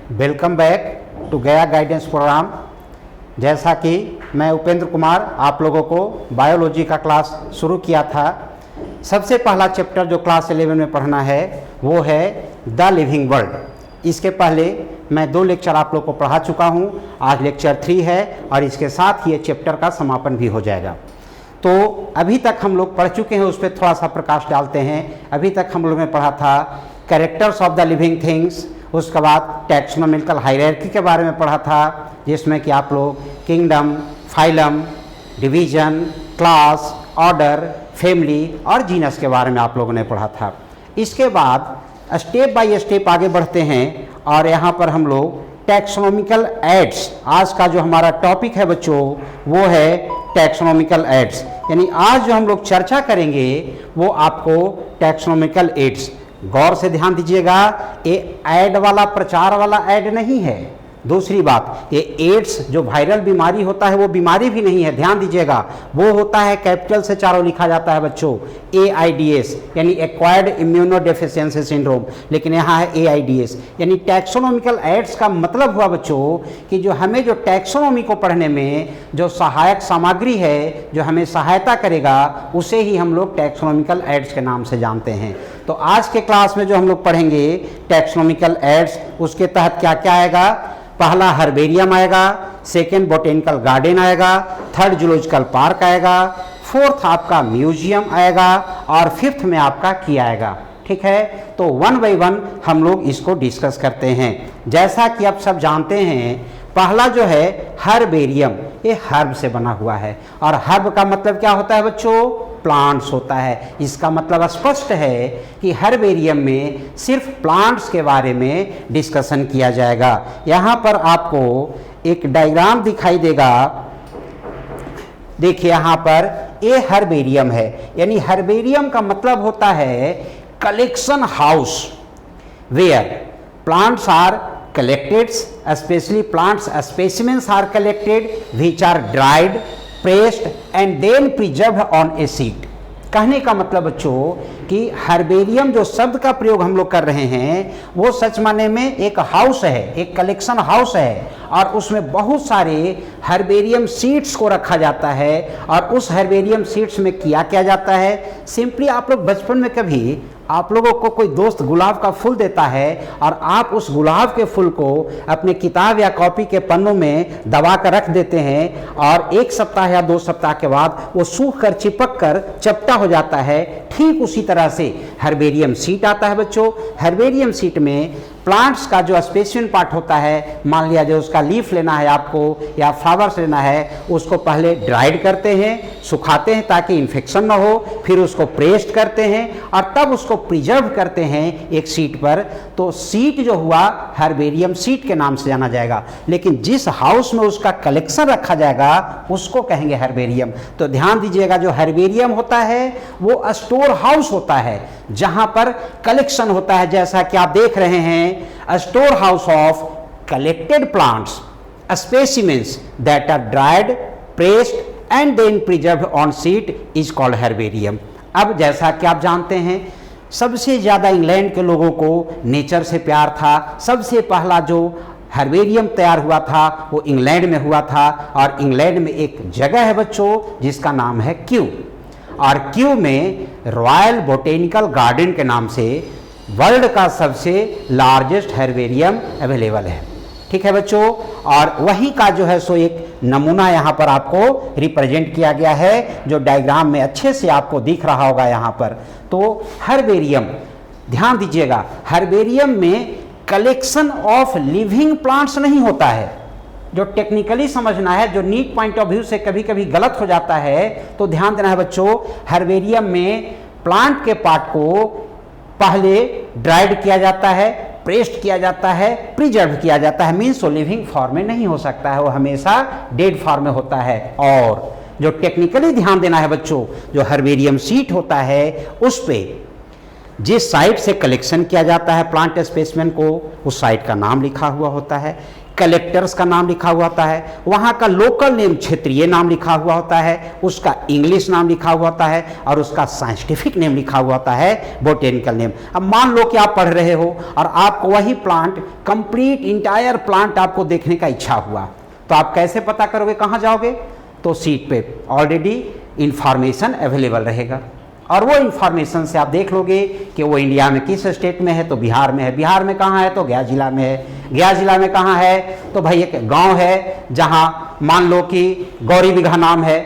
Welcome back to गया guidance programme. जैसा कि मैं उपेंद्र कुमार आप लोगों को बायोलॉजी का क्लास शुरू किया था। सबसे पहला चैप्टर जो क्लास 11 में पढ़ना है वो है द लिविंग वर्ल्ड। इसके पहले मैं 2 लेक्चर आप लोग को पढ़ा चुका हूँ। आज लेक्चर 3 है और इसके साथ ही ये चैप्टर का समापन भी हो जाएगा। तो अभी तक हम लोग पढ़ चुके हैं, उस पर थोड़ा सा प्रकाश डालते हैं। अभी तक हम लोग ने पढ़ा था characters of the living things, उसके बाद टैक्सोनॉमिकल हायरार्की के बारे में पढ़ा था, जिसमें कि आप लोग kingdom, phylum, division, class, order, family और जीनस के बारे में आप लोगों ने पढ़ा था। इसके बाद स्टेप बाय स्टेप आगे बढ़ते हैं और यहाँ पर हम लोग टैक्सोनॉमिकल एड्स, आज का जो हमारा टॉपिक है बच्चों वो है टैक्सोनॉमिकल एड्स। यानी आज जो हम लोग चर्चा करेंगे वो आपको टैक्सोनॉमिकल एड्स। गौर से ध्यान दीजिएगा, ये ऐड वाला प्रचार वाला ऐड नहीं है। दूसरी बात, ये एड्स जो वायरल बीमारी होता है वो बीमारी भी नहीं है, ध्यान दीजिएगा। वो होता है कैपिटल से चारों लिखा जाता है बच्चों, AIDS यानी एक्वायर्ड इम्यूनोडेफिशिएंसी सिंड्रोम, लेकिन यहाँ है AIDS। यानी टैक्सोनॉमिकल एड्स का मतलब हुआ बच्चों कि जो हमें जो टैक्सोनॉमी को पढ़ने में जो सहायक सामग्री है, जो हमें सहायता करेगा, उसे ही हम लोग टैक्सोनॉमिकल एड्स के नाम से जानते हैं। तो आज के क्लास में जो हम लोग पढ़ेंगे टैक्सोनॉमिकल एड्स, उसके तहत क्या क्या आएगा। पहला हर्बेरियम आएगा, सेकेंड बोटेनिकल गार्डन आएगा, थर्ड जूलॉजिकल पार्क आएगा, फोर्थ आपका म्यूजियम आएगा और फिफ्थ में आपका की आएगा। ठीक है, तो 1 बाय 1 हम लोग इसको डिस्कस करते हैं। जैसा कि आप सब जानते हैं, पहला जो है हर्बेरियम, ये हर्ब से बना हुआ है और हर्ब का मतलब क्या होता है बच्चों, प्लांट्स होता है। इसका मतलब स्पष्ट है कि हर्बेरियम में सिर्फ प्लांट्स के बारे में डिस्कशन किया जाएगा। यहाँ पर आपको एक डायग्राम दिखाई देगा, देखिए यहाँ पर ये हर्बेरियम है। यानी हर्बेरियम का मतलब होता है collection house where plants are collected, especially plants specimens are collected which are dried, pressed and then preserved on a sheet। कहने का मतलब बच्चों कि हर्बेरियम जो शब्द का प्रयोग हम लोग कर रहे हैं वो सच माने में एक हाउस है, एक कलेक्शन हाउस है और उसमें बहुत सारे हर्बेरियम सीड्स को रखा जाता है। और उस हर्बेरियम सीड्स में किया जाता है, सिंपली आप लोग बचपन में कभी आप लोगों को कोई दोस्त गुलाब का फूल देता है और आप उस गुलाब के फूल को अपने किताब या कॉपी के पन्नों में दबा कर रख देते हैं और 1 सप्ताह या 2 सप्ताह के बाद वो सूख कर चिपक कर चपटा हो जाता है। ठीक उसी तरह से हर्बेरियम सीट आता है बच्चों। हर्बेरियम सीट में प्लांट्स का जो स्पेसिमेन पार्ट होता है, मान लिया जो उसका लीफ लेना है आपको या फ्लावर्स लेना है, उसको पहले ड्राइड करते हैं, सुखाते हैं ताकि इन्फेक्शन ना हो, फिर उसको प्रेस्ड करते हैं और तब उसको प्रिजर्व करते हैं एक सीट पर। तो सीट जो हुआ हर्बेरियम सीट के नाम से जाना जाएगा, लेकिन जिस हाउस में उसका कलेक्शन रखा जाएगा उसको कहेंगे हर्बेरियम। तो ध्यान दीजिएगा, जो हर्बेरियम होता है वो स्टोर हाउस होता है जहां पर कलेक्शन होता है। जैसा कि आप देख रहे हैं, store house of collected plants specimens that are dried, pressed and then preserved on sheet is called herbarium. अब जैसा कि आप जानते हैं, सबसे ज़्यादा इंग्लैंड के लोगों को नेचर से प्यार था। सबसे पहला जो हर्बेरियम तैयार हुआ था वो इंग्लैंड में हुआ था और इंग्लैंड में एक जगह है बच्चों जिसका नाम है क्यू, और क्यू में रॉयल बोटेनिकल गार्डन के नाम से वर्ल्ड का सबसे लार्जेस्ट हर्बेरियम अवेलेबल है। ठीक है बच्चों, और वही का जो है सो एक नमूना यहाँ पर आपको रिप्रेजेंट किया गया है, जो डायग्राम में अच्छे से आपको दिख रहा होगा यहाँ पर। तो हर्बेरियम, ध्यान दीजिएगा, हर्बेरियम में कलेक्शन ऑफ लिविंग प्लांट्स नहीं होता है। जो टेक्निकली समझना है, जो नीट पॉइंट ऑफ व्यू से कभी कभी गलत हो जाता है, तो ध्यान देना है बच्चों, हर्बेरियम में प्लांट के पार्ट को पहले ड्राइड किया जाता है, प्रेस्ड किया जाता है, प्रिजर्व किया जाता है। मीन्स वो लिविंग फॉर्म में नहीं हो सकता है, वो हमेशा डेड फॉर्म में होता है। और जो टेक्निकली ध्यान देना है बच्चों, जो हर्बेरियम सीट होता है उस पे जिस साइट से कलेक्शन किया जाता है प्लांट स्पेसिमेन को, उस साइट का नाम लिखा हुआ होता है। कलेक्टर्स का नाम लिखा हुआ होता है, वहाँ का लोकल नेम क्षेत्रीय नाम लिखा हुआ होता है, उसका इंग्लिश नाम लिखा हुआ होता है और उसका साइंटिफिक नेम लिखा हुआ होता है बोटेनिकल नेम। अब मान लो कि आप पढ़ रहे हो और आपको वही प्लांट कंप्लीट इंटायर प्लांट आपको देखने का इच्छा हुआ, तो आप कैसे पता करोगे, कहाँ जाओगे? तो सीट पे ऑलरेडी इंफॉर्मेशन अवेलेबल रहेगा और वो इंफॉर्मेशन से आप देख लोगे कि वो इंडिया में किस स्टेट में है, तो बिहार में है। बिहार में कहाँ है? तो गया जिला में है। गया जिला में कहाँ है? तो भाई एक गांव है जहाँ मान लो कि गौरी बिघा नाम है,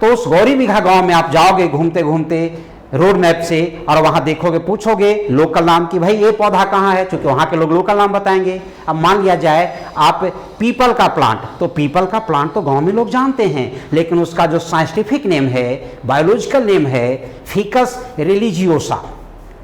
तो उस गौरी बिघा गांव में आप जाओगे घूमते घूमते रोड मैप से और वहाँ देखोगे, पूछोगे लोकल नाम की भाई ये पौधा कहाँ है, क्योंकि वहाँ के लोग लोकल नाम बताएंगे। अब मान लिया जाए आप पीपल का प्लांट, तो पीपल का प्लांट तो गांव में लोग जानते हैं, लेकिन उसका जो साइंटिफिक नेम है, बायोलॉजिकल नेम है फिकस रिलीजियोसा,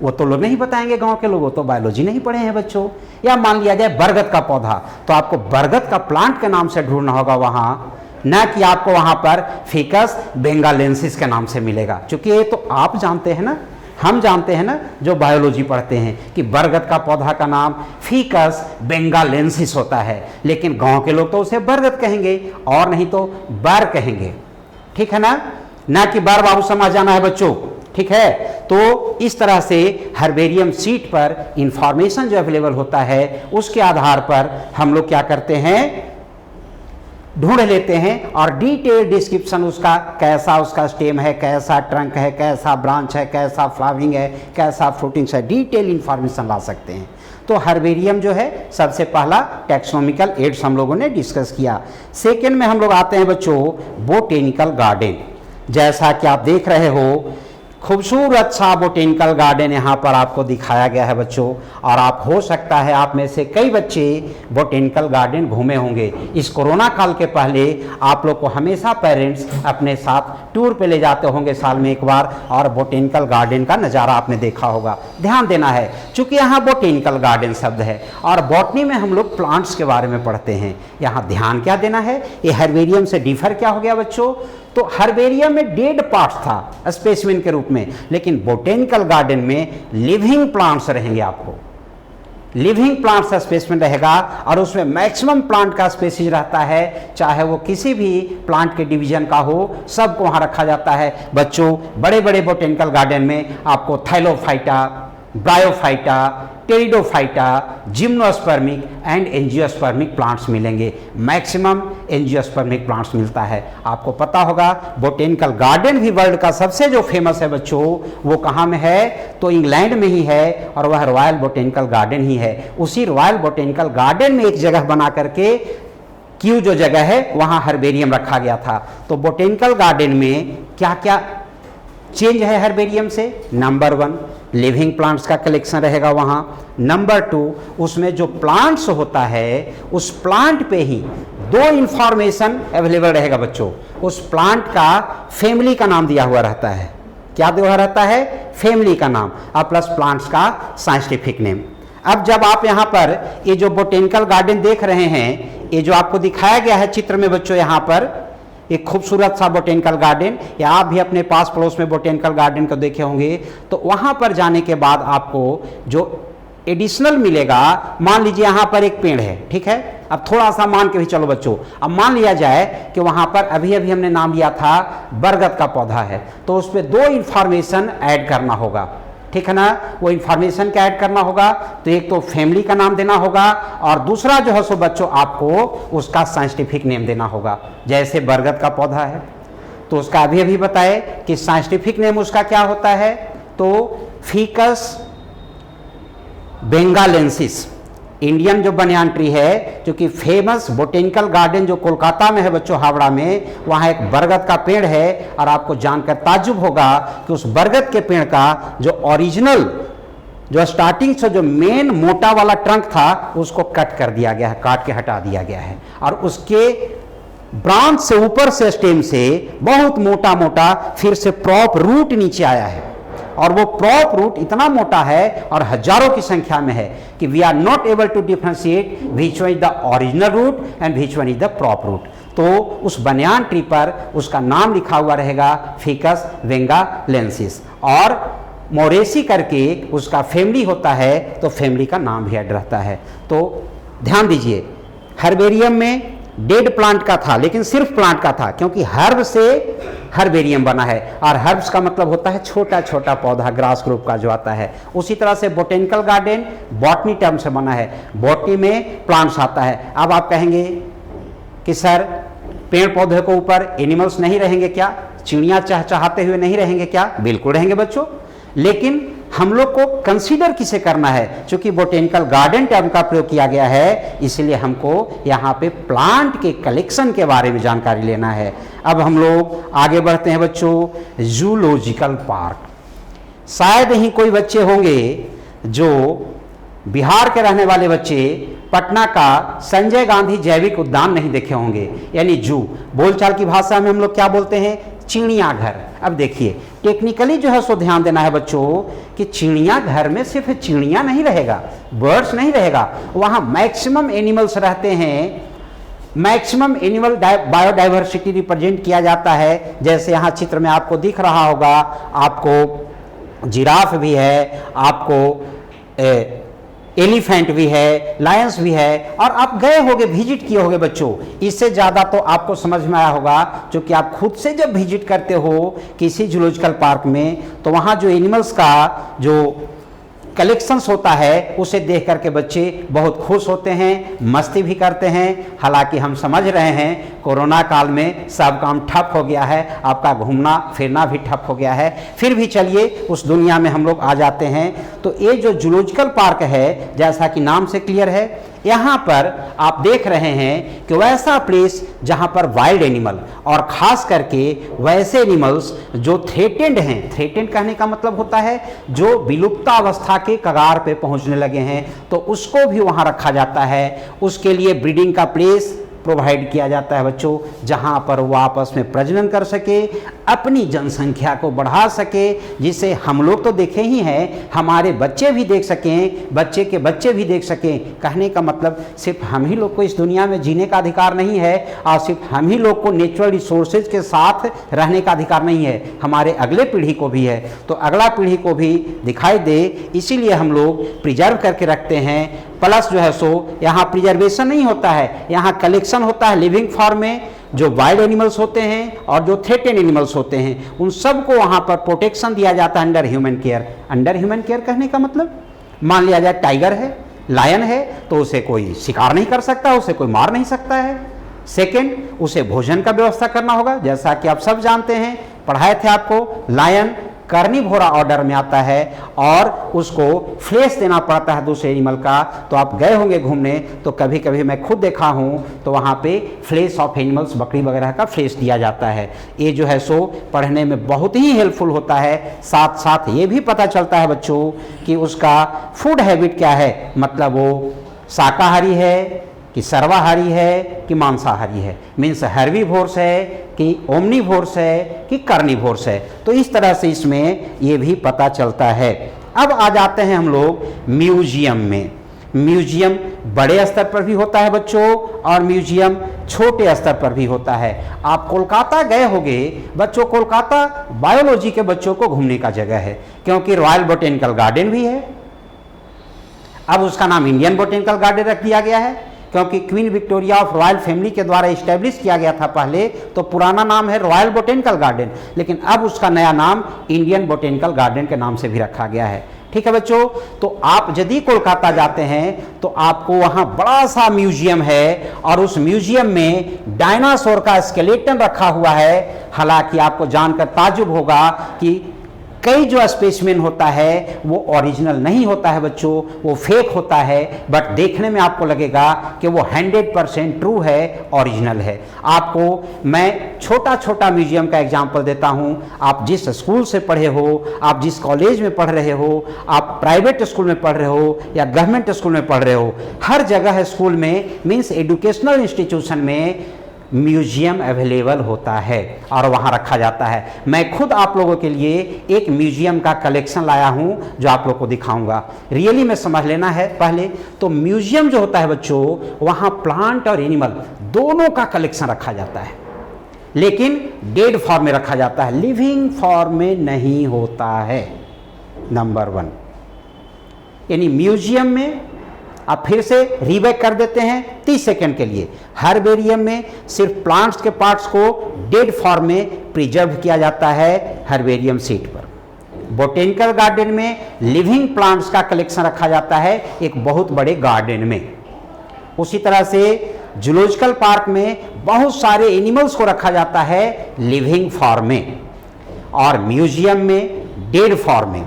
वो तो लोग नहीं बताएंगे गांव के लोग, वो तो बायोलॉजी नहीं पढ़े हैं बच्चों। या मान लिया जाए बरगद का पौधा, तो आपको बरगद का प्लांट के नाम से ढूंढना होगा वहाँ, न कि आपको वहाँ पर फिकस बेंगालेंसिस के नाम से मिलेगा, क्योंकि ये तो आप जानते हैं ना, हम जानते हैं ना जो बायोलॉजी पढ़ते हैं कि बरगद का पौधा का नाम फिकस बेंगालेंसिस होता है, लेकिन गांव के लोग तो उसे बरगद कहेंगे और नहीं तो बर कहेंगे, ठीक है ना कि बर बाबू समझ जाना है बच्चों, ठीक है। तो इस तरह से हर्बेरियम सीट पर इंफॉर्मेशन जो अवेलेबल होता है उसके आधार पर हम लोग क्या करते हैं, ढूंढ लेते हैं और डिटेल डिस्क्रिप्शन उसका, कैसा उसका स्टेम है, कैसा ट्रंक है, कैसा ब्रांच है, कैसा फ्लावरिंग है, कैसा फ्रूटिंग्स है, डिटेल इंफॉर्मेशन ला सकते हैं। तो हर्बेरियम जो है सबसे पहला टैक्सोनॉमिकल एड्स हम लोगों ने डिस्कस किया। सेकेंड में हम लोग आते हैं बच्चों बोटेनिकल गार्डन। जैसा कि आप देख रहे हो खूबसूरत सा बोटेनिकल गार्डन यहाँ पर आपको दिखाया गया है बच्चों, और आप हो सकता है आप में से कई बच्चे बोटेनिकल गार्डन घूमे होंगे। इस कोरोना काल के पहले आप लोग को हमेशा पेरेंट्स अपने साथ टूर पे ले जाते होंगे साल में एक बार, और बोटेनिकल गार्डन का नज़ारा आपने देखा होगा। ध्यान देना है, चूँकि यहाँ बोटेनिकल गार्डन शब्द है और बॉटनी में हम लोग प्लांट्स के बारे में पढ़ते हैं, यहाँ ध्यान क्या देना है, ये हर्बेरियम से डिफर क्या हो गया बच्चों, तो हर्बेरियम में डेड पार्ट्स था स्पेसिमेन के रूप में, लेकिन बोटेनिकल गार्डन में लिविंग प्लांट्स रहेंगे, आपको लिविंग प्लांट्स का स्पेसिमेन रहेगा और उसमें मैक्सिमम प्लांट का स्पेसीज रहता है, चाहे वो किसी भी प्लांट के डिवीजन का हो, सबको वहाँ रखा जाता है। बच्चों बड़े बड़े बोटेनिकल गार्डन में आपको thallophyta, bryophyta, pteridophyta, gymnospermic and angiospermic plants मिलेंगे। मैक्सिमम एंजियोस्पर्मिक प्लांट्स मिलता है। आपको पता होगा बोटेनिकल गार्डन भी वर्ल्ड का सबसे जो फेमस है बच्चों, वो कहाँ में है, तो इंग्लैंड में ही है और वह रॉयल बोटेनिकल गार्डन ही है। उसी रॉयल बोटेनिकल गार्डन में एक जगह बना करके क्यू जो जगह है वहाँ हर्बेरियम रखा गया था। तो बोटेनिकल गार्डन में क्या क्या चेंज है हर्बेरियम से, नंबर 1 लिविंग प्लांट्स का कलेक्शन रहेगा वहाँ, नंबर 2 उसमें जो प्लांट्स होता है उस प्लांट पे ही 2 इंफॉर्मेशन अवेलेबल रहेगा बच्चों। उस प्लांट का फैमिली का नाम दिया हुआ रहता है, क्या दिया हुआ रहता है, फैमिली का नाम, और प्लस प्लांट्स का साइंटिफिक नेम। अब जब आप यहाँ पर ये जो बोटेनिकल गार्डन देख रहे हैं, ये जो आपको दिखाया गया है चित्र में बच्चों, यहाँ पर एक खूबसूरत सा बोटेनिकल गार्डन, या आप भी अपने पास पड़ोस में बोटेनिकल गार्डन को देखे होंगे, तो वहाँ पर जाने के बाद आपको जो एडिशनल मिलेगा, मान लीजिए यहाँ पर एक पेड़ है, ठीक है, अब थोड़ा सा मान के भी चलो बच्चों, अब मान लिया जाए कि वहाँ पर अभी अभी हमने नाम लिया था बरगद का पौधा है, तो उस पर 2 इंफॉर्मेशन ऐड करना होगा, ठीक है ना। वो इंफॉर्मेशन क्या ऐड करना होगा, तो एक तो फैमिली का नाम देना होगा और दूसरा जो है सो बच्चों आपको उसका साइंटिफिक नेम देना होगा। जैसे बरगद का पौधा है तो उसका अभी अभी बताए कि साइंटिफिक नेम उसका क्या होता है, तो फिकस बेंगालेंसिस इंडियन जो बनियान ट्री है, क्योंकि फेमस बोटेनिकल गार्डन जो कोलकाता में है बच्चों, हावड़ा में, वहाँ एक बरगद का पेड़ है और आपको जानकर ताज्जुब होगा कि उस बरगद के पेड़ का जो ओरिजिनल, जो स्टार्टिंग से जो मेन मोटा वाला ट्रंक था उसको कट कर दिया गया है, काट के हटा दिया गया है, और उसके ब्रांच से ऊपर से स्टेम से बहुत मोटा मोटा फिर से प्रॉप रूट नीचे आया है, और वो प्रॉप रूट इतना मोटा है और हजारों की संख्या में है कि we are not able to differentiate which one is the original root and which one is the prop root. तो उस बनियान ट्री पर उसका नाम लिखा हुआ रहेगा फिकस बेंगालेंसिस, और मोरेसी करके उसका फैमिली होता है तो फैमिली का नाम भी ऐड रहता है। तो ध्यान दीजिए, हर्बेरियम में डेड प्लांट का था, लेकिन सिर्फ प्लांट का था, क्योंकि हर्ब से हर्बेरियम बना है, और हर्ब्स का मतलब होता है छोटा छोटा पौधा, ग्रास ग्रुप का जो आता है। उसी तरह से बोटेनिकल गार्डन बॉटनी टर्म से बना है, बॉटनी में प्लांट्स आता है। अब आप कहेंगे कि सर पेड़ पौधे के ऊपर एनिमल्स नहीं रहेंगे क्या, चिड़ियां चहचहाते हुए नहीं रहेंगे क्या? बिल्कुल रहेंगे बच्चों, लेकिन हम लोग को कंसीडर किसे करना है? क्योंकि बोटेनिकल गार्डन टर्म का प्रयोग किया गया है, इसलिए हमको यहाँ पे प्लांट के कलेक्शन के बारे में जानकारी लेना है। अब हम लोग आगे बढ़ते हैं बच्चों, जूलॉजिकल पार्क। शायद ही कोई बच्चे होंगे जो बिहार के रहने वाले बच्चे पटना का संजय गांधी जैविक उद्यान नहीं देखे होंगे, यानी जू। बोलचाल की भाषा में हम लोग क्या बोलते हैं? चिड़ियाघर। अब देखिए टेक्निकली जो है सो ध्यान देना है बच्चों कि चिड़ियाघर में सिर्फ चिड़िया नहीं रहेगा, बर्ड्स नहीं रहेगा, वहाँ मैक्सिमम एनिमल्स रहते हैं। मैक्सिमम एनिमल बायोडाइवर्सिटी रिप्रेजेंट किया जाता है। जैसे यहाँ चित्र में आपको दिख रहा होगा, आपको जिराफ भी है, आपको एलिफेंट भी है, लायंस भी है, और आप गए होगे, विजिट किए होगे बच्चों। इससे ज़्यादा तो आपको समझ में आया होगा, क्योंकि आप खुद से जब विजिट करते हो किसी जूलॉजिकल पार्क में, तो वहाँ जो एनिमल्स का जो कलेक्शंस होता है उसे देख करके बच्चे बहुत खुश होते हैं, मस्ती भी करते हैं। हालांकि हम समझ रहे हैं कोरोना काल में सब काम ठप हो गया है, आपका घूमना फिरना भी ठप हो गया है, फिर भी चलिए उस दुनिया में हम लोग आ जाते हैं। तो ये जो जूलॉजिकल पार्क है, जैसा कि नाम से क्लियर है, यहाँ पर आप देख रहे हैं कि वैसा प्लेस जहाँ पर वाइल्ड एनिमल और ख़ास करके वैसे एनिमल्स जो थ्रेटेंड हैं, थ्रेटेंड कहने का मतलब होता है जो विलुप्तावस्था के कगार पे पहुँचने लगे हैं, तो उसको भी वहाँ रखा जाता है। उसके लिए ब्रीडिंग का प्लेस प्रोवाइड किया जाता है बच्चों, जहाँ पर वो आपस में प्रजनन कर सके, अपनी जनसंख्या को बढ़ा सके, जिसे हम लोग तो देखे ही हैं, हमारे बच्चे भी देख सकें, बच्चे के बच्चे भी देख सकें। कहने का मतलब सिर्फ हम ही लोग को इस दुनिया में जीने का अधिकार नहीं है, और सिर्फ हम ही लोग को नेचुरल रिसोर्सेज के साथ रहने का अधिकार नहीं है, हमारे अगले पीढ़ी को भी है। तो अगला पीढ़ी को भी दिखाई दे, इसीलिए हम लोग प्रिजर्व करके रखते हैं। प्लस जो है सो यहाँ प्रिजर्वेशन नहीं होता है, यहाँ कलेक्शन होता है लिविंग फॉर्म में। जो वाइल्ड एनिमल्स होते हैं और जो थ्रेटेंड एनिमल्स होते हैं, उन सब को वहाँ पर प्रोटेक्शन दिया जाता है under human care. Under human care कहने का मतलब, मान लिया जाए टाइगर है, लायन है, तो उसे कोई शिकार नहीं कर सकता, उसे कोई मार नहीं सकता है। सेकेंड, उसे भोजन का व्यवस्था करना होगा। जैसा कि आप सब जानते हैं, पढ़ाए थे आपको, लायन कार्निवोरा ऑर्डर में आता है और उसको फ्लेश देना पड़ता है दूसरे एनिमल का। तो आप गए होंगे घूमने, तो कभी कभी मैं खुद देखा हूँ, तो वहाँ पे फ्लेश ऑफ एनिमल्स, बकरी वगैरह का फ्लेश दिया जाता है। ये जो है सो पढ़ने में बहुत ही हेल्पफुल होता है। साथ साथ ये भी पता चलता है बच्चों कि उसका फूड हैबिट क्या है, मतलब वो शाकाहारी है कि सर्वाहारी है कि मांसाहारी है, मीन्स हर्बीवोर्स है कि ओमनीवोर्स है कि कार्निवोर्स है। तो इस तरह से इसमें ये भी पता चलता है। अब आ जाते हैं हम लोग म्यूजियम में। म्यूजियम बड़े स्तर पर भी होता है बच्चों, और म्यूजियम छोटे स्तर पर भी होता है। आप कोलकाता गए होंगे बच्चों, कोलकाता बायोलॉजी के बच्चों को घूमने का जगह है, क्योंकि रॉयल बोटेनिकल गार्डन भी है। अब उसका नाम इंडियन बोटेनिकल गार्डन रख दिया गया है, क्योंकि queen Victoria of royal family के द्वारा इस्टेब्लिश किया गया था पहले, तो पुराना नाम है रॉयल बोटेनिकल गार्डन, लेकिन अब उसका नया नाम इंडियन बोटेनिकल गार्डन के नाम से भी रखा गया है। ठीक है बच्चों, तो आप यदि कोलकाता जाते हैं तो आपको वहां बड़ा सा म्यूजियम है, और उस म्यूजियम में डायनासोर का स्केलेटन रखा हुआ है। हालांकि आपको जानकर ताज्जुब होगा कि कई जो स्पेसिमेन होता है वो ओरिजिनल नहीं होता है बच्चों, वो फेक होता है, बट देखने में आपको लगेगा कि वो 100% ट्रू है, ओरिजिनल है। आपको मैं छोटा छोटा म्यूजियम का एग्जांपल देता हूँ। आप जिस स्कूल से पढ़े हो, आप जिस कॉलेज में पढ़ रहे हो, आप प्राइवेट स्कूल में पढ़ रहे हो या गवर्नमेंट स्कूल में पढ़ रहे हो, हर जगह स्कूल में, मीन्स एजुकेशनल इंस्टीट्यूशन में म्यूजियम अवेलेबल होता है और वहाँ रखा जाता है। मैं खुद आप लोगों के लिए एक म्यूजियम का कलेक्शन लाया हूँ जो आप लोगों को दिखाऊंगा। रियली में समझ लेना है। पहले तो म्यूजियम जो होता है बच्चों, वहाँ प्लांट और एनिमल दोनों का कलेक्शन रखा जाता है, लेकिन डेड फॉर्म में रखा जाता है, लिविंग फॉर्म में नहीं होता है। नंबर 1, यानी म्यूजियम में अब फिर से रीबैक कर देते हैं 30 सेकंड के लिए। हर्बेरियम में सिर्फ प्लांट्स के पार्ट्स को डेड फॉर्म में प्रिजर्व किया जाता है हर्बेरियम सीट पर। बोटेनिकल गार्डन में लिविंग प्लांट्स का कलेक्शन रखा जाता है एक बहुत बड़े गार्डन में। उसी तरह से जूलॉजिकल पार्क में बहुत सारे एनिमल्स को रखा जाता है लिविंग फॉर्म में, और म्यूजियम में डेड फॉर्म में,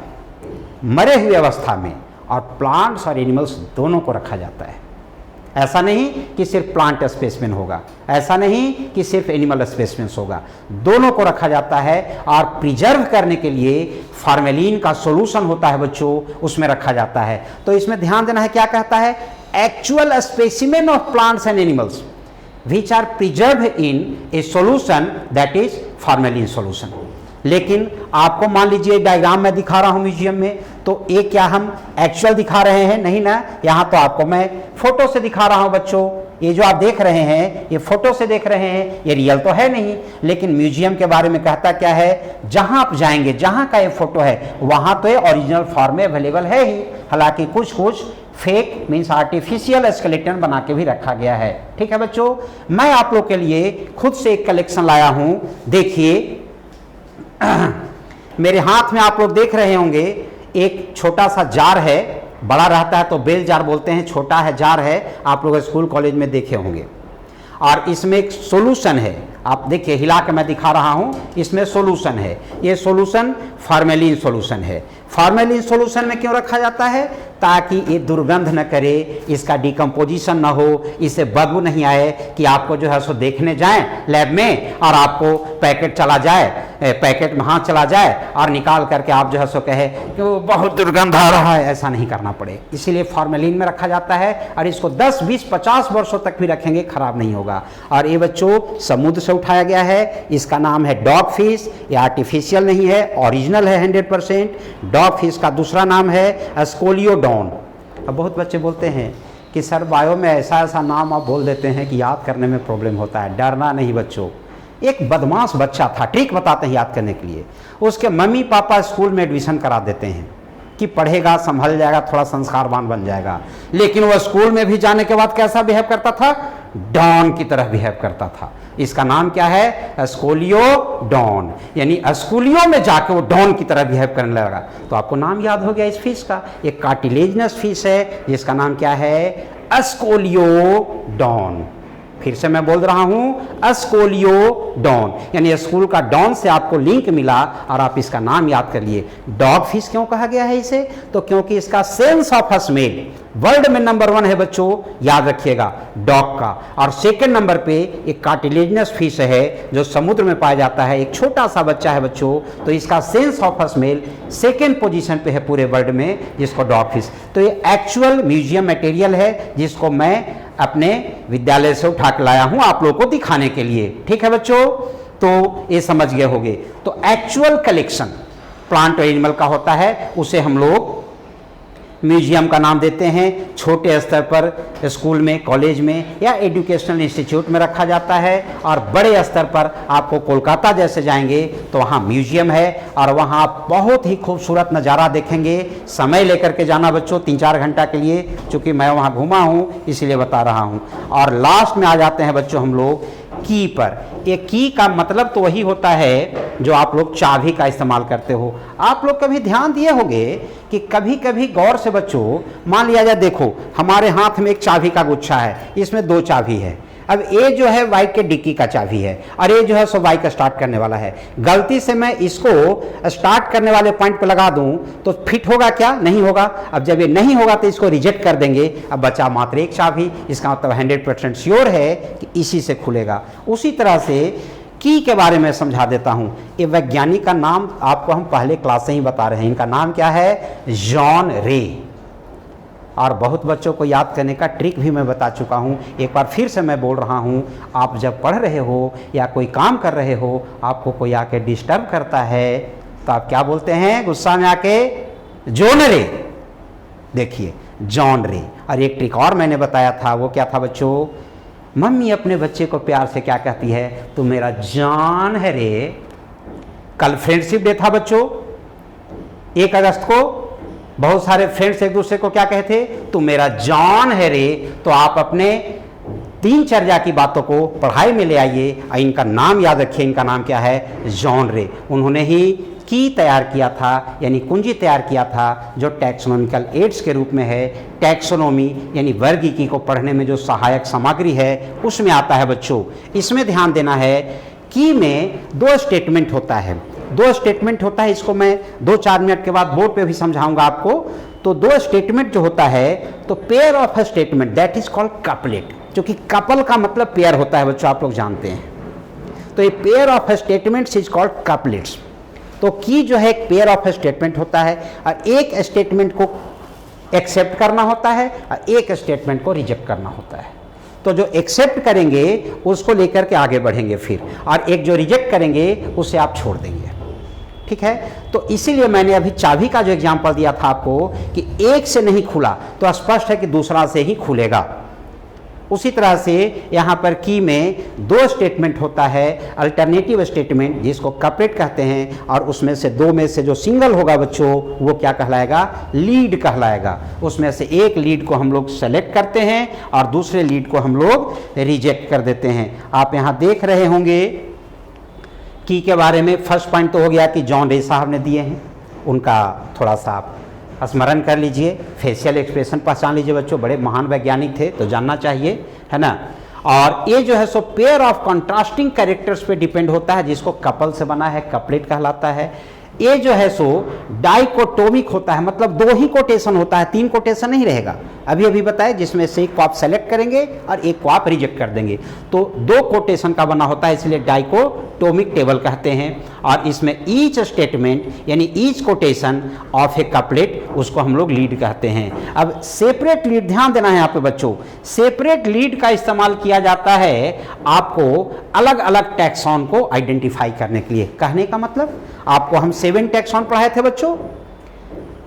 मरे हुए अवस्था में, और प्लांट्स और एनिमल्स दोनों को रखा जाता है। ऐसा नहीं कि सिर्फ प्लांट स्पेसिमेन होगा, ऐसा नहीं कि सिर्फ एनिमल स्पेसिमेन होगा, दोनों को रखा जाता है। और प्रिजर्व करने के लिए फॉर्मेलिन का सॉल्यूशन होता है बच्चों, उसमें रखा जाता है। तो इसमें ध्यान देना है, क्या कहता है, actual specimen of plants and animals which are preserve in a solution that is formalin solution. लेकिन आपको मान लीजिए डायग्राम में दिखा रहा हूं म्यूजियम में, तो ये क्या हम एक्चुअल दिखा रहे हैं? नहीं ना, यहाँ तो आपको मैं फोटो से दिखा रहा हूं बच्चों। ये जो आप देख रहे हैं ये फोटो से देख रहे हैं, ये रियल तो है नहीं। लेकिन म्यूजियम के बारे में कहता क्या है, जहां आप जाएंगे जहां का ये फोटो है वहां तो ये ओरिजिनल फॉर्म में अवेलेबल है ही, हालांकि कुछ कुछ फेक मीन्स आर्टिफिशियल स्केलेटन बना के भी रखा गया है। ठीक है बच्चों, मैं आप लोग के लिए खुद से एक कलेक्शन लाया हूं। देखिए मेरे हाथ में आप लोग देख रहे होंगे एक छोटा सा जार है, बड़ा रहता है तो बेल जार बोलते हैं, छोटा है जार है, आप लोग स्कूल कॉलेज में देखे होंगे। और इसमें एक सॉल्यूशन है, आप देखिए हिला के मैं दिखा रहा हूं, इसमें सॉल्यूशन है। ये सॉल्यूशन फॉर्मेलिन सॉल्यूशन है। फॉर्मेलिन सॉल्यूशन में क्यों रखा जाता है? ताकि ये दुर्गंध न करे, इसका डिकम्पोजिशन न हो, इसे बदबू नहीं आए कि आपको जो है सो देखने जाएं लैब में और आपको पैकेट चला जाए, पैकेट में हाथ चला जाए और निकाल करके आप जो है सो कहे कि वो बहुत दुर्गंध आ रहा है, ऐसा नहीं करना पड़े। इसीलिए फॉर्मेलिन में रखा जाता है और इसको 10, 20, 50 वर्षों तक भी रखेंगे, खराब नहीं होगा। और ये बच्चों समुद्र से उठाया गया है, इसका नाम है डॉग फिश। ये आर्टिफिशियल नहीं है, ओरिजिनल है 100%। डॉग फिश का दूसरा नाम है स्कोलियोडॉन। अब बहुत बच्चे बोलते हैं कि सर बायो में ऐसा ऐसा नाम आप बोल देते हैं कि याद करने में प्रॉब्लम होता है। डरना नहीं बच्चों, एक बदमाश बच्चा था, ट्रिक बताते हैं याद करने के लिए। उसके मम्मी पापा स्कूल में एडमिशन करा देते हैं कि पढ़ेगा, संभल जाएगा, थोड़ा संस्कारवान बन जाएगा। लेकिन वह स्कूल में भी जाने के बाद कैसा बिहेव करता था? डॉन की तरह बिहेव करता था। इसका नाम क्या है? स्कोलियोडॉन, यानी स्कूलियों में जाके वो डॉन की तरह बिहेव करने लगा। तो आपको नाम याद हो गया इस फिश का। एक कार्टिलेजनस फिश है जिसका नाम क्या है? स्कोलियोडॉन। फिर से मैं बोल रहा हूं स्कोलियोडॉन, यानी स्कूल का डॉन से आपको लिंक मिला और आप इसका नाम याद कर लिए। डॉग फिश क्यों कहा गया है इसे? तो क्योंकि इसका सेंस ऑफ स्मेल वर्ल्ड में नंबर 1 है बच्चों, याद रखिएगा, डॉग का। और सेकंड नंबर पे एक कार्टिलेजनस फिश है जो समुद्र में पाया जाता है, एक छोटा सा बच्चा है बच्चों, तो इसका sense of smell second position पे है पूरे वर्ल्ड में, जिसको डॉग फिश। तो ये एक्चुअल म्यूजियम मटेरियल है जिसको मैं अपने विद्यालय से उठा के लाया हूं आप लोगों को दिखाने के लिए। ठीक है बच्चों, तो ये समझ गए होंगे। तो एक्चुअल कलेक्शन प्लांट और एनिमल का होता है, उसे हम लोग म्यूजियम का नाम देते हैं। छोटे स्तर पर स्कूल में, कॉलेज में या एजुकेशनल इंस्टीट्यूट में रखा जाता है, और बड़े स्तर पर आपको कोलकाता जैसे जाएंगे तो वहाँ म्यूजियम है और वहाँ आप बहुत ही खूबसूरत नज़ारा देखेंगे। समय लेकर के जाना बच्चों, 3-4 घंटा के लिए, चूँकि मैं वहाँ घूमा हूँ इसीलिए बता रहा हूँ। और लास्ट में आ जाते हैं बच्चों हम लोग की पर। ये की का मतलब तो वही होता है जो आप लोग चाबी का इस्तेमाल करते हो। आप लोग कभी ध्यान दिए होंगे कि कभी कभी गौर से बच्चों, मान लिया जाए, देखो हमारे हाथ में एक चाबी का गुच्छा है, इसमें 2 चाबी है। अब ये जो है बाइक के डिक्की का चाबी है और ये जो है सो बाइक स्टार्ट करने वाला है। गलती से मैं इसको स्टार्ट करने वाले पॉइंट पे लगा दूं तो फिट होगा क्या? नहीं होगा। अब जब ये नहीं होगा तो इसको रिजेक्ट कर देंगे। अब बचा मात्र एक चाबी, इसका मतलब 100% श्योर है कि इसी से खुलेगा। उसी तरह से की के बारे में समझा देता हूं। ये वैज्ञानिक का नाम आपको हम पहले क्लास से ही बता रहे हैं। इनका नाम क्या है? जॉन रे। और बहुत बच्चों को याद करने का ट्रिक भी मैं बता चुका हूं। एक बार फिर से मैं बोल रहा हूं, आप जब पढ़ रहे हो या कोई काम कर रहे हो, आपको कोई आके डिस्टर्ब करता है तो आप क्या बोलते हैं गुस्सा में आके? जॉन रे। देखिए जॉन रे। और एक ट्रिक और मैंने बताया था, वो क्या था बच्चों? मम्मी अपने बच्चे को प्यार से क्या कहती है? तू मेरा जान है रे। कल फ्रेंडशिप डे था बच्चों, 1 अगस्त को बहुत सारे फ्रेंड्स एक दूसरे को क्या कहते, तू मेरा जॉन है रे। तो आप अपने दिनचर्या की बातों को पढ़ाई में ले आइए और इनका नाम याद रखिए। इनका नाम क्या है, जॉन रे। उन्होंने ही की तैयार किया था, यानी कुंजी तैयार किया था, जो टैक्सोनॉमिकल एड्स के रूप में है। टैक्सोनॉमी यानी वर्गीकी को पढ़ने में जो सहायक सामग्री है उसमें आता है बच्चों। इसमें ध्यान देना है की में 2 स्टेटमेंट होता है, 2 स्टेटमेंट होता है। इसको मैं 2-4 मिनट के बाद बोर्ड पे भी समझाऊंगा आपको। तो 2 स्टेटमेंट जो होता है, तो pair of a statement that is called couplet, जो कि कपल का मतलब पेयर होता है बच्चों, आप लोग जानते हैं। तो ये pair of a statements is called couplets. तो की जो है एक पेयर ऑफ अ स्टेटमेंट होता है और एक स्टेटमेंट को एक्सेप्ट करना होता है और एक स्टेटमेंट को रिजेक्ट करना होता है। तो जो एक्सेप्ट करेंगे उसको लेकर के आगे बढ़ेंगे फिर, और एक जो रिजेक्ट करेंगे उसे आप छोड़ देंगे, ठीक है। तो इसीलिए मैंने अभी चाबी का जो एग्जांपल दिया था आपको कि एक से नहीं खुला तो स्पष्ट है कि दूसरा से ही खुलेगा। उसी तरह से यहाँ पर की में 2 स्टेटमेंट होता है, अल्टरनेटिव स्टेटमेंट जिसको कपलेट कहते हैं, और उसमें से 2 में से जो सिंगल होगा बच्चों वो क्या कहलाएगा, लीड कहलाएगा। उसमें से एक लीड को हम लोग सेलेक्ट करते हैं और दूसरे लीड को हम लोग रिजेक्ट कर देते हैं। आप यहाँ देख रहे होंगे की के बारे में फर्स्ट पॉइंट तो हो गया कि जॉन रे साहब ने दिए हैं, उनका थोड़ा सा आप स्मरण कर लीजिए, फेशियल एक्सप्रेशन पहचान लीजिए बच्चों, बड़े महान वैज्ञानिक थे तो जानना चाहिए, है ना। और ये जो है सो पेयर ऑफ कंट्रास्टिंग कैरेक्टर्स पे डिपेंड होता है, जिसको कपल से बना है, कपलेट कहलाता है। ये जो है सो डाइकोटोमिक होता है, मतलब 2 ही कोटेशन होता है, 3 कोटेशन नहीं रहेगा। अभी अभी बताया, जिसमें से एक को आप सेलेक्ट करेंगे और एक को आप रिजेक्ट कर देंगे, तो 2 कोटेशन का बना होता है, इसलिए डाइकोटोमिक टेबल कहते हैं। और इसमें ईच स्टेटमेंट यानी each quotation of A couplet, उसको हम लोग लीड कहते हैं। अब सेपरेट लीड, ध्यान देना है यहाँ पे बच्चों, सेपरेट लीड का इस्तेमाल किया जाता है आपको अलग अलग टैक्सॉन को आइडेंटिफाई करने के लिए। कहने का मतलब, आपको हम 7 टैक्सॉन पढ़ाए थे बच्चों।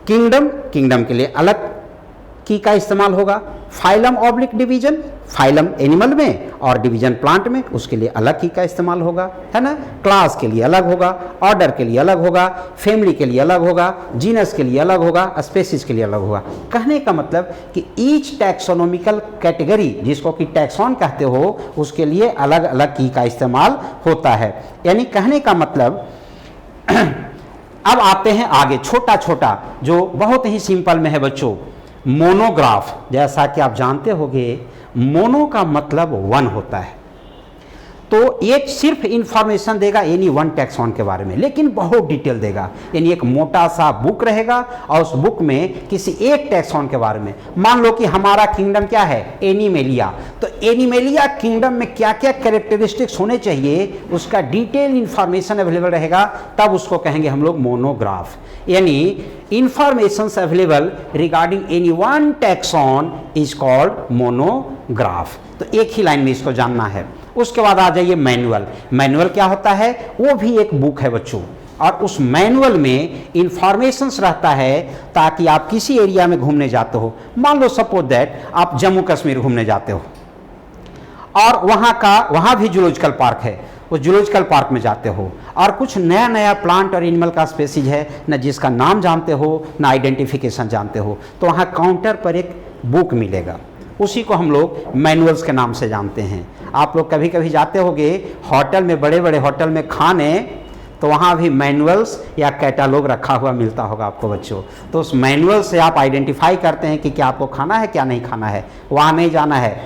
किंगडम, किंगडम के लिए अलग की का इस्तेमाल होगा। Phylum oblique division, phylum animal में और डिवीजन प्लांट में, उसके लिए अलग की का इस्तेमाल होगा, है ना। क्लास के लिए अलग होगा, ऑर्डर के लिए अलग होगा, फैमिली के लिए अलग होगा, जीनस के लिए अलग होगा, स्पेसीज के लिए अलग होगा। कहने का मतलब कि ईच टैक्सोनॉमिकल कैटेगरी, जिसको कि टैक्सॉन कहते हो, उसके लिए अलग अलग की का इस्तेमाल होता है। यानी कहने का मतलब अब आते हैं आगे, छोटा छोटा जो बहुत ही सिंपल में है बच्चों, मोनोग्राफ। जैसा कि आप जानते होंगे, मोनो का मतलब 1 होता है, तो ये सिर्फ इंफॉर्मेशन देगा एनी 1 टैक्सॉन के बारे में, लेकिन बहुत डिटेल देगा। यानी एक मोटा सा बुक रहेगा और उस बुक में किसी एक टैक्सॉन के बारे में, मान लो कि हमारा किंगडम क्या है, एनिमेलिया, तो एनिमेलिया किंगडम में क्या क्या कैरेक्टरिस्टिक्स होने चाहिए, उसका डिटेल इंफॉर्मेशन अवेलेबल रहेगा, तब उसको कहेंगे हम लोग मोनोग्राफ। यानी information available regarding any 1 taxon is called monograph. तो एक ही लाइन में इसको जानना है। उसके बाद आ जाइए मैनुअल। मैनुअल क्या होता है, वो भी एक बुक है बच्चों, और उस मैनुअल में इंफॉर्मेशंस रहता है, ताकि आप किसी एरिया में घूमने जाते हो, मान लो सपोज दैट आप जम्मू कश्मीर घूमने जाते हो और वहाँ भी जूलॉजिकल पार्क है, उस जूलॉजिकल पार्क में जाते हो और कुछ नया नया प्लांट और एनिमल का स्पेसीज है, न जिसका नाम जानते हो न आइडेंटिफिकेशन जानते हो, तो वहाँ काउंटर पर एक बुक मिलेगा, उसी को हम लोग मैनुअल्स के नाम से जानते हैं। आप लोग कभी कभी जाते होंगे होटल में, बड़े बड़े होटल में खाने, तो वहाँ भी मैनुअल्स या कैटालॉग रखा हुआ मिलता होगा आपको बच्चों। तो उस मैनुअल से आप आइडेंटिफाई करते हैं कि क्या आपको खाना है क्या नहीं खाना है। वहाँ नहीं जाना है,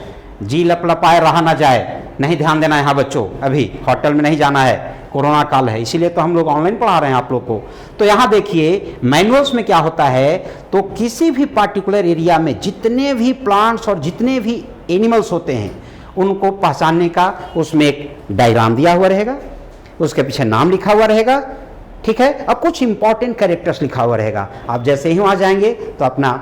जी लपलपाए रहा ना जाए, नहीं ध्यान देना है यहाँ बच्चों, अभी होटल में नहीं जाना है, कोरोना काल है, इसीलिए तो हम लोग ऑनलाइन पढ़ा रहे हैं आप लोग को। तो यहाँ देखिए मैनुअल्स में क्या होता है, तो किसी भी पार्टिकुलर एरिया में जितने भी प्लांट्स और जितने भी एनिमल्स होते हैं उनको पहचानने का उसमें एक डायग्राम दिया हुआ रहेगा, उसके पीछे नाम लिखा हुआ रहेगा, ठीक है, और कुछ इंपॉर्टेंट कैरेक्टर्स लिखा हुआ रहेगा। आप जैसे ही वहाँ जाएंगे तो अपना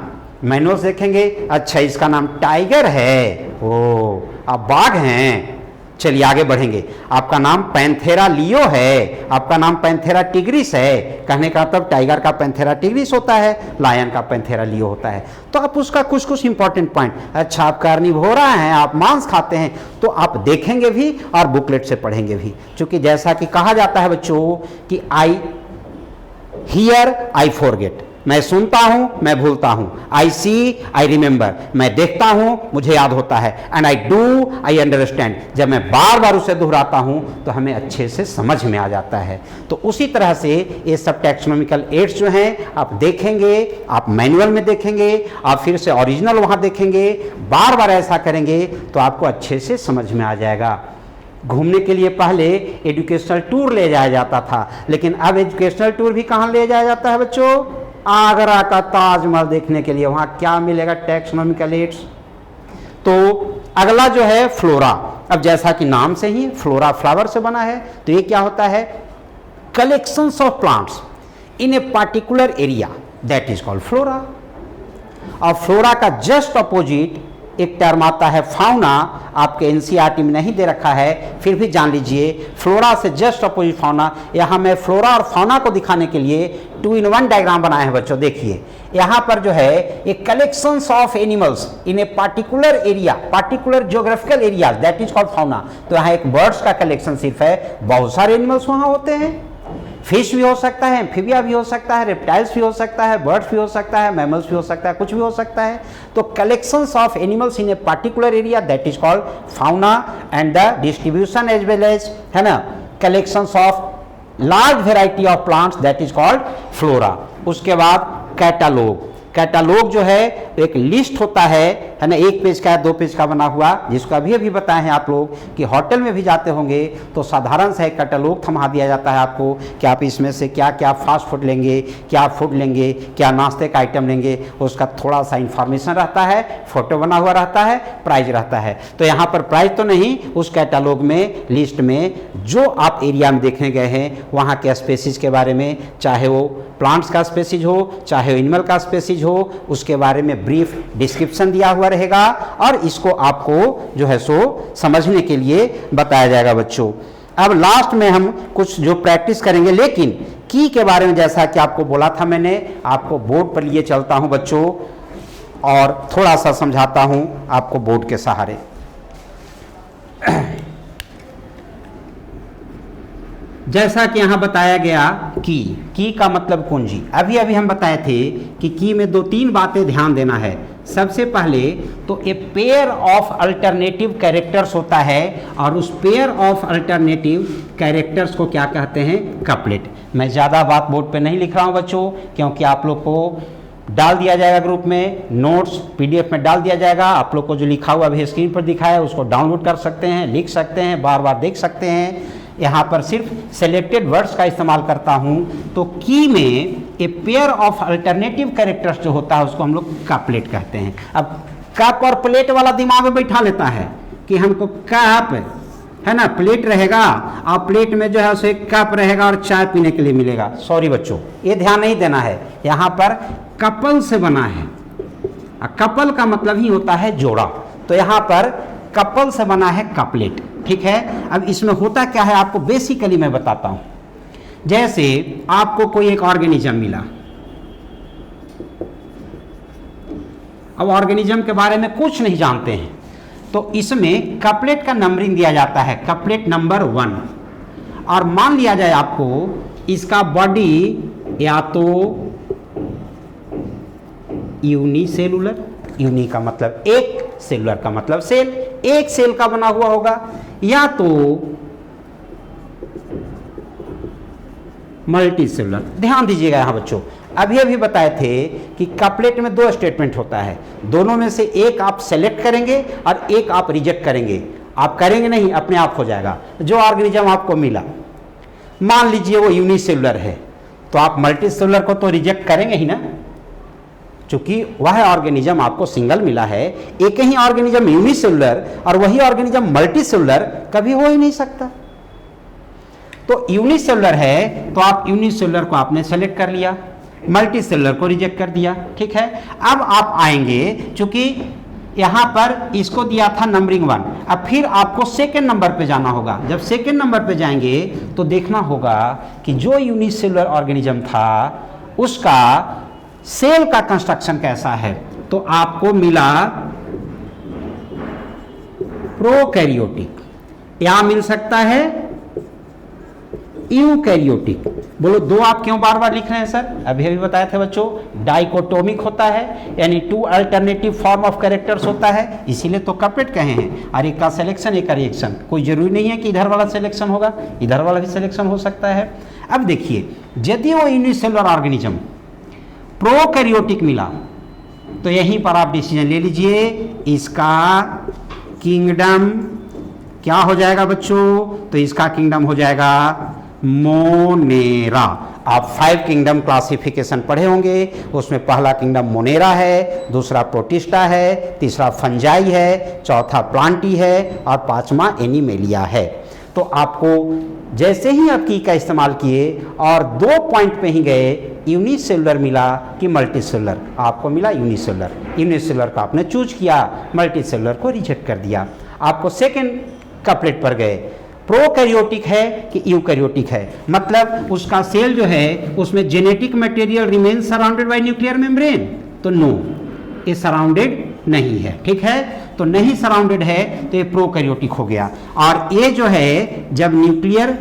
मैनुअल्स देखेंगे, अच्छा इसका नाम टाइगर है, ओ आप बाघ हैं, चलिए आगे बढ़ेंगे, आपका नाम पैंथेरा लियो है, आपका नाम पैंथेरा टिग्रिस है, कहने का मतलब टाइगर का पैंथेरा टिग्रिस होता है, लायन का पैंथेरा लियो होता है। तो आप उसका कुछ कुछ इंपॉर्टेंट पॉइंट, अच्छा आप कार्निवोरा हैं, आप मांस खाते हैं, तो आप देखेंगे भी और बुकलेट से पढ़ेंगे भी। क्योंकि जैसा कि कहा जाता है बच्चों कि आई हियर आई फॉरगेट, मैं सुनता हूं, मैं भूलता हूं। आई सी, आई रिमेंबर, मैं देखता हूं, मुझे याद होता है। And I do, I understand, जब मैं बार बार उसे दोहराता हूं तो हमें अच्छे से समझ में आ जाता है। तो उसी तरह से ये सब टैक्सोनॉमिकल एड्स जो हैं आप देखेंगे, आप मैनुअल में देखेंगे, आप फिर से ओरिजिनल वहां देखेंगे, बार बार ऐसा करेंगे तो आपको अच्छे से समझ में आ जाएगा। घूमने के लिए पहले एजुकेशनल टूर ले जाया जाता था, लेकिन अब एजुकेशनल टूर भी कहाँ ले जाया जाता है बच्चों? आगरा का ताजमहल देखने के लिए। वहाँ क्या मिलेगा? Taxonomical aids. तो अगला जो है फ्लोरा। अब जैसा कि नाम से ही फ्लोरा फ्लावर से बना है, तो ये क्या होता है? Collections of plants in a particular area, that is called flora. और फ्लोरा का जस्ट अपोजिट एक टर्म आता है फाउना। आपके एनसीईआरटी में नहीं दे रखा है, फिर भी जान लीजिए, फ्लोरा से जस्ट अपोजिट फाउना। यहाँ मैं फ्लोरा और फाउना को दिखाने के लिए 2-in-1 डायग्राम बनाए हैं बच्चों। देखिए यहाँ पर जो है एक collections of animals in a particular area, particular geographical area, that is called fauna. तो यहाँ एक बर्ड्स का कलेक्शन सिर्फ है, बहुत सारे एनिमल्स वहाँ होते हैं। फिश भी हो सकता है, एम्फीबिया भी हो सकता है, रेप्टाइल्स भी हो सकता है, बर्ड्स भी हो सकता है, मैमल्स भी हो सकता है, कुछ भी हो सकता है। तो collections of animals in a particular area, that is called fauna. And the distribution as well as, है ना, collections of large variety of plants, that is called flora. उसके बाद कैटालॉग। कैटालॉग जो है एक लिस्ट होता है ना, 1 पेज का 2 पेज का बना हुआ, जिसको अभी अभी बताए हैं आप लोग कि होटल में भी जाते होंगे तो साधारण सा एक कैटालॉग थमा दिया जाता है आपको कि आप इसमें से क्या क्या फास्ट फूड लेंगे, क्या फूड लेंगे, क्या नाश्ते का आइटम लेंगे। उसका थोड़ा सा इंफॉर्मेशन रहता है, फोटो बना हुआ रहता है, प्राइस रहता है। तो यहाँ पर प्राइस तो नहीं, उस कैटालॉग में, लिस्ट में जो आप एरिया में देखने गए हैं वहाँ के स्पेसीज के बारे में, चाहे वो प्लांट्स का स्पेसीज हो, चाहे एनिमल का स्पेसीज हो, उसके बारे में ब्रीफ डिस्क्रिप्शन दिया हुआ रहेगा और इसको आपको जो है सो समझने के लिए बताया जाएगा बच्चों। अब लास्ट में हम कुछ जो प्रैक्टिस करेंगे, लेकिन की के बारे में जैसा कि आपको बोला था मैंने, आपको बोर्ड पर लिए चलता हूं बच्चों और थोड़ा सा समझाता हूं आपको बोर्ड के सहारे। जैसा कि यहाँ बताया गया की का मतलब कुंजी। अभी अभी हम बताए थे कि की में 2-3 बातें ध्यान देना है। सबसे पहले तो a pair of alternative characters होता है और उस पेयर ऑफ अल्टरनेटिव कैरेक्टर्स को क्या कहते हैं? कपलेट। मैं ज़्यादा बात बोर्ड पे नहीं लिख रहा हूँ बच्चों, क्योंकि आप लोग को डाल दिया जाएगा ग्रुप में, नोट्स पीडीएफ में डाल दिया जाएगा। आप लोग को जो लिखा हुआ अभी स्क्रीन पर दिखा है उसको डाउनलोड कर सकते हैं, लिख सकते हैं, बार बार देख सकते हैं। यहाँ पर सिर्फ सेलेक्टेड वर्ड्स का इस्तेमाल करता हूँ। तो की में a pair of alternative characters जो होता है उसको हम लोग कपलेट कहते हैं। अब कप और प्लेट वाला दिमाग में बैठा लेता है कि हमको कप है ना, प्लेट रहेगा और प्लेट में जो है उसे कप रहेगा और चाय पीने के लिए मिलेगा। सॉरी बच्चों, ये ध्यान नहीं देना है। यहाँ पर कपल से बना है, कपल का मतलब ही होता है जोड़ा। तो यहाँ पर कपल से बना है कपलेट, ठीक है। अब इसमें होता क्या है आपको बेसिकली मैं बताता हूं। जैसे आपको कोई एक ऑर्गेनिज्म मिला, अब ऑर्गेनिज्म के बारे में कुछ नहीं जानते हैं, तो इसमें कपलेट का नंबरिंग दिया जाता है, कपलेट नंबर 1। और मान लिया जाए आपको इसका बॉडी या तो यूनिसेलुलर, यूनि का मतलब एक, सेलुलर का मतलब सेल, एक सेल का बना हुआ होगा, या तो मल्टी सेलुलर। ध्यान दीजिएगा यहाँ बच्चों, अभी अभी बताए थे कि कपलेट में 2 स्टेटमेंट होता है, दोनों में से एक आप सेलेक्ट करेंगे और एक आप रिजेक्ट करेंगे। आप करेंगे नहीं, अपने आप हो जाएगा। जो ऑर्गेनिज्म आपको मिला, मान लीजिए वो यूनिसेलुलर है, तो आप मल्टी सेलुलर को तो रिजेक्ट करेंगे ही ना, चूंकि वह ऑर्गेनिज्म आपको सिंगल मिला है। एक ही ऑर्गेनिज्म यूनिसेलुलर और वही ऑर्गेनिज्म मल्टी सेलुलर कभी हो ही नहीं सकता। तो यूनिसेलुलर है तो आप यूनिसेलुलर को आपने सेलेक्ट कर लिया, मल्टी सेलुलर को रिजेक्ट कर दिया, ठीक है। अब आप आएंगे, चूंकि यहां पर इसको दिया था नंबरिंग 1, अब फिर आपको सेकेंड नंबर पे जाना होगा। जब सेकेंड नंबर पे जाएंगे तो देखना होगा कि जो यूनिसेलुलर ऑर्गेनिज्म था उसका सेल का कंस्ट्रक्शन कैसा है। तो आपको मिला प्रोकैरियोटिक, या मिल सकता है यूकैरियोटिक। बोलो दो आप क्यों बार बार लिख रहे हैं सर? अभी अभी बताया था बच्चों, डाइकोटोमिक होता है, यानी two alternative form of characters होता है, इसीलिए तो कपलेट कहे हैं। और एक का सिलेक्शन एक का रिएक्शन, कोई जरूरी नहीं है कि इधर वाला सिलेक्शन होगा, इधर वाला भी सिलेक्शन हो सकता है। अब देखिए, यदि वो यूनिसेलुलर ऑर्गेनिज्म प्रोकैरियोटिक मिला तो यहीं पर आप डिसीजन ले लीजिए, इसका किंगडम क्या हो जाएगा बच्चों? तो इसका किंगडम हो जाएगा मोनेरा। आप 5 किंगडम क्लासिफिकेशन पढ़े होंगे, उसमें पहला किंगडम मोनेरा है, दूसरा प्रोटिस्टा है, तीसरा फंजाई है, चौथा प्लांटी है और पांचवा एनिमेलिया है। तो आपको जैसे ही आप की का इस्तेमाल किए और 2 पॉइंट पे ही गए, यूनिसेलुलर मिला कि मल्टीसेलुलर? आपको मिला यूनिसेलुलर। यूनिसेलुलर का आपने चूज किया, मल्टीसेलुलर को रिजेक्ट कर दिया। आपको सेकेंड कपलेट पर गए, प्रोकैरियोटिक है कि यूकैरियोटिक है, मतलब उसका सेल जो है उसमें genetic material remain surrounded by nuclear membrane, तो नो, ये सराउंडेड नहीं है। ठीक है, तो नहीं सराउंडेड है तो ये प्रोकैरियोटिक हो गया। और ये जो है जब न्यूक्लियर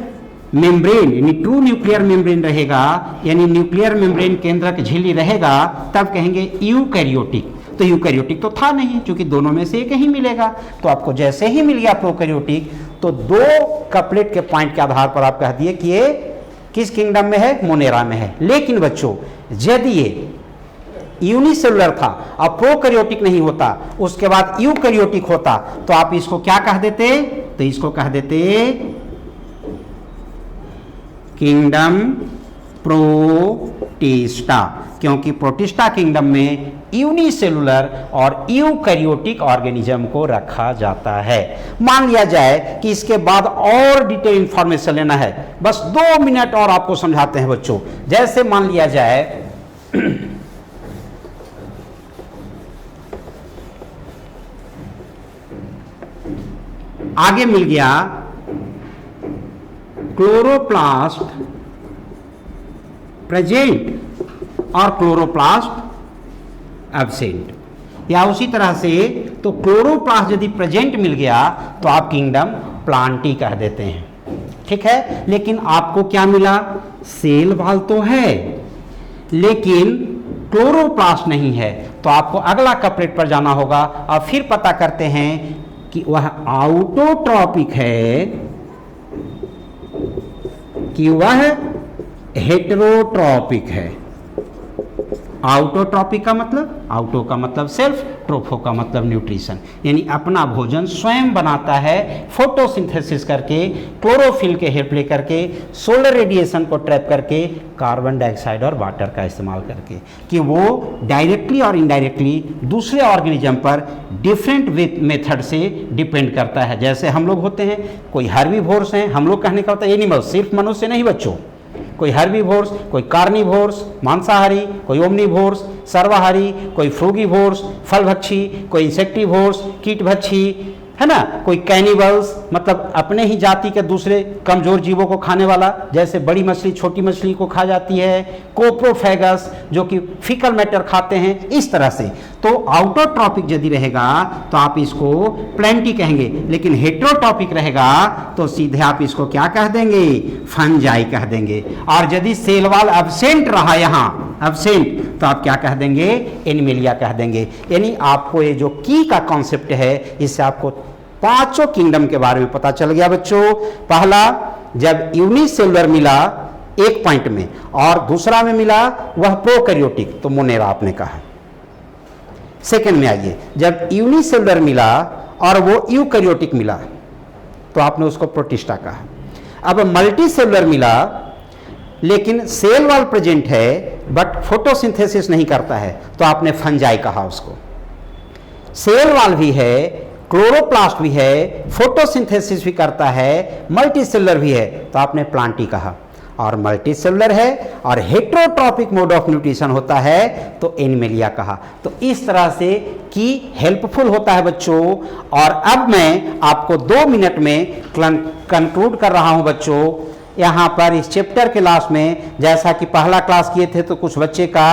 मेम्ब्रेन यानी ट्रू न्यूक्लियर मेम्ब्रेन रहेगा, यानी न्यूक्लियर मेम्ब्रेन केंद्रक झिल्ली रहेगा, तब कहेंगे यूकैरियोटिक। तो यूकैरियोटिक तो था नहीं, क्योंकि दोनों में से एक ही मिलेगा। तो आपको जैसे ही मिल गया प्रोकैरियोटिक, तो 2 कपलेट के पॉइंट के आधार पर आप कह दिए कि ये किस किंगडम में है? मोनेरा में है। लेकिन बच्चों, यदि ये यूनिसेलुलर था और प्रोकैरियोटिक नहीं होता, उसके बाद यूकैरियोटिक होता, तो आप इसको क्या कह देते? तो इसको कह देते किंगडम प्रोटिस्टा, क्योंकि प्रोटिस्टा किंगडम में यूनिसेलुलर और यूकैरियोटिक ऑर्गेनिज्म को रखा जाता है। मान लिया जाए कि इसके बाद और डिटेल इंफॉर्मेशन लेना है, बस 2 मिनट और आपको समझाते हैं बच्चों। जैसे मान लिया जाए आगे मिल गया क्लोरोप्लास्ट प्रेजेंट और क्लोरोप्लास्ट एब्सेंट, या उसी तरह से तो क्लोरोप्लास्ट यदि प्रेजेंट मिल गया तो आप किंगडम प्लांटी कह देते हैं। ठीक है, लेकिन आपको क्या मिला? सेल वॉल तो है लेकिन क्लोरोप्लास्ट नहीं है, तो आपको अगला कपलेट पर जाना होगा और फिर पता करते हैं कि वह आउटोट्रॉपिक है कि वह हेटेरोट्रॉपिक है। आउटोट्रॉपिक का मतलब, आउटो का मतलब सेल्फ, ट्रोफो का मतलब न्यूट्रिशन, यानी अपना भोजन स्वयं बनाता है फोटोसिंथेसिस करके, क्लोरोफिल के हेल्प लेकर के, सोलर रेडिएशन को ट्रैप करके, कार्बन डाइऑक्साइड और वाटर का इस्तेमाल करके, कि वो डायरेक्टली और इनडायरेक्टली दूसरे ऑर्गेनिज्म पर डिफरेंट मेथड से डिपेंड करता है। जैसे हम लोग होते हैं, कोई हर्बीवोर्स हैं, हम लोग कहने का होता है एनिमल, सिर्फ मनुष्य नहीं बच्चों, कोई हर्बीवोर्स, कोई कार्निवोर्स मांसाहारी, कोई ओमनिवोर्स सर्वाहारी, कोई फ्रूगीवोर्स फलभक्षी, कोई इंसेक्टिवोर्स कीटभक्षी, है ना, कोई कैनिबल्स मतलब अपने ही जाति के दूसरे कमजोर जीवों को खाने वाला, जैसे बड़ी मछली छोटी मछली को खा जाती है, कोप्रोफेगस जो कि फीकल मैटर खाते हैं, इस तरह से। तो आउटोट्रॉपिक यदि रहेगा तो आप इसको प्लेंटी कहेंगे, लेकिन हेटेरोट्रॉपिक रहेगा तो सीधे आप इसको क्या कह देंगे? फंजाई कह देंगे। और यदि सेल वॉल एब्सेंट रहा, यहाँ एब्सेंट, तो आप क्या कह देंगे? एनिमेलिया कह देंगे। यानी आपको ये जो की का कॉन्सेप्ट है, इससे आपको 5 किंगडम के बारे में पता चल गया बच्चों। पहला, जब यूनिसेलुलर मिला एक पॉइंट में और दूसरा में मिला वह प्रोकैरियोटिक, तो मोनेरा आपने कहा। सेकेंड में आइए, जब यूनिसेलुलर मिला और वो यूकैरियोटिक मिला तो आपने उसको प्रोटिस्टा कहा। अब मल्टीसेलुलर मिला लेकिन सेल वॉल प्रेजेंट है बट फोटोसिंथेसिस नहीं करता है, तो आपने फंजाई कहा उसको। सेल वॉल भी है, क्लोरोप्लास्ट भी है, फोटोसिंथेसिस भी करता है, मल्टीसेलुलर भी है, तो आपने प्लांटी कहा। और मल्टीसेलुलर है और हेटेरोट्रॉपिक मोड ऑफ न्यूट्रिशन होता है तो एनिमेलिया कहा। तो इस तरह से की हेल्पफुल होता है बच्चों। और अब मैं आपको 2 मिनट में कंक्लूड कर रहा हूं बच्चों। यहाँ पर इस चैप्टर के लास्ट में, जैसा कि पहला क्लास किए थे तो कुछ बच्चे का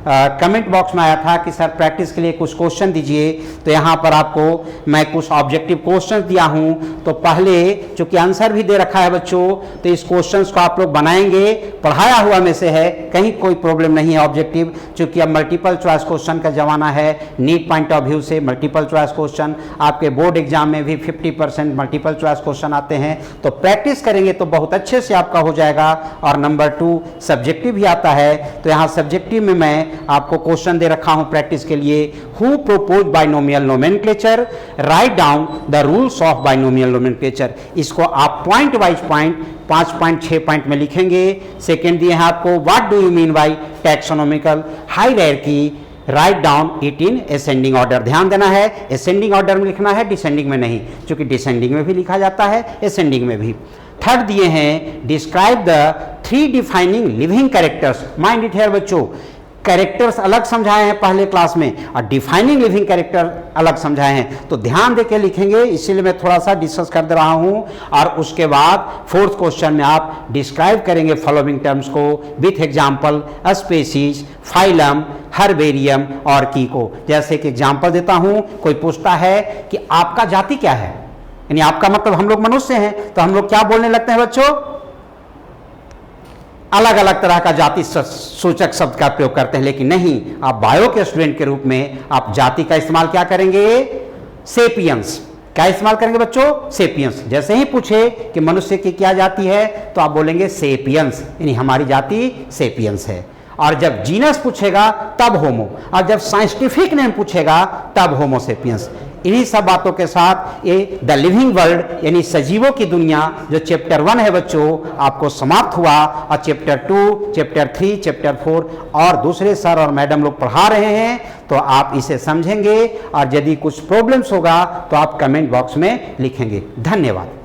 कमेंट बॉक्स में आया था कि सर प्रैक्टिस के लिए कुछ क्वेश्चन दीजिए, तो यहाँ पर आपको मैं कुछ ऑब्जेक्टिव क्वेश्चन दिया हूँ। तो पहले चूंकि आंसर भी दे रखा है बच्चों, तो इस क्वेश्चंस को आप लोग बनाएंगे, पढ़ाया हुआ में से है, कहीं कोई प्रॉब्लम नहीं है ऑब्जेक्टिव, चूंकि अब मल्टीपल चॉइस क्वेश्चन का जमाना है। नीट पॉइंट ऑफ व्यू से मल्टीपल चॉइस क्वेश्चन, आपके बोर्ड एग्जाम में भी 50% मल्टीपल चॉइस क्वेश्चन आते हैं। तो प्रैक्टिस करेंगे तो बहुत अच्छे से आपका हो जाएगा। और नंबर 2 सब्जेक्टिव भी आता है। तो यहाँ सब्जेक्टिव में मैं आपको क्वेश्चन दे रखा हूं प्रैक्टिस के लिए। Who propose binomial nomenclature, write down the rules of binomial nomenclature. इसको आप point wise point 5 point 6 point में लिखेंगे। सेकेंड दिए हैं आपको what do you mean by taxonomical hierarchy, write down it in ascending order. ध्यान देना है, असेंडिंग ऑर्डर में लिखना है, डिसेंडिंग में नहीं, क्योंकि डिसेंडिंग में भी लिखा जाता है, असेंडिंग में भी। थर्ड दिए हैं describe the 3 defining living characters. Mind it here बच्चों, कैरेक्टर्स अलग समझाए हैं पहले क्लास में और डिफाइनिंग लिविंग कैरेक्टर अलग समझाए हैं, तो ध्यान देके लिखेंगे, इसीलिए मैं थोड़ा सा डिस्कस कर दे रहा हूं। और उसके बाद 4th क्वेश्चन में आप डिस्क्राइब करेंगे फॉलोइंग टर्म्स को with example, species, phylum, herbarium और की को। जैसे कि एग्जाम्पल देता हूं, कोई पूछता है कि आपका जाति क्या है, यानी आपका मतलब हम लोग मनुष्य हैं, तो हम लोग क्या बोलने लगते हैं बच्चों, अलग अलग तरह का जाति सूचक शब्द का प्रयोग करते हैं। लेकिन नहीं, आप बायो के स्टूडेंट के रूप में आप जाति का इस्तेमाल क्या करेंगे, सेपियंस। क्या इस्तेमाल करेंगे बच्चों, सेपियंस। जैसे ही पूछे कि मनुष्य की क्या जाति है, तो आप बोलेंगे सेपियंस, यानी हमारी जाति सेपियंस है। और जब जीनस पूछेगा तब होमो, और जब साइंटिफिक नेम पूछेगा तब होमोसेपियंस। इन्हीं सब बातों के साथ ये द लिविंग वर्ल्ड यानी सजीवों की दुनिया जो चैप्टर 1 है बच्चों आपको समाप्त हुआ। और चैप्टर 2, चैप्टर 3, चैप्टर 4 और दूसरे सर और मैडम लोग पढ़ा रहे हैं, तो आप इसे समझेंगे। और यदि कुछ प्रॉब्लम्स होगा तो आप कमेंट बॉक्स में लिखेंगे। धन्यवाद।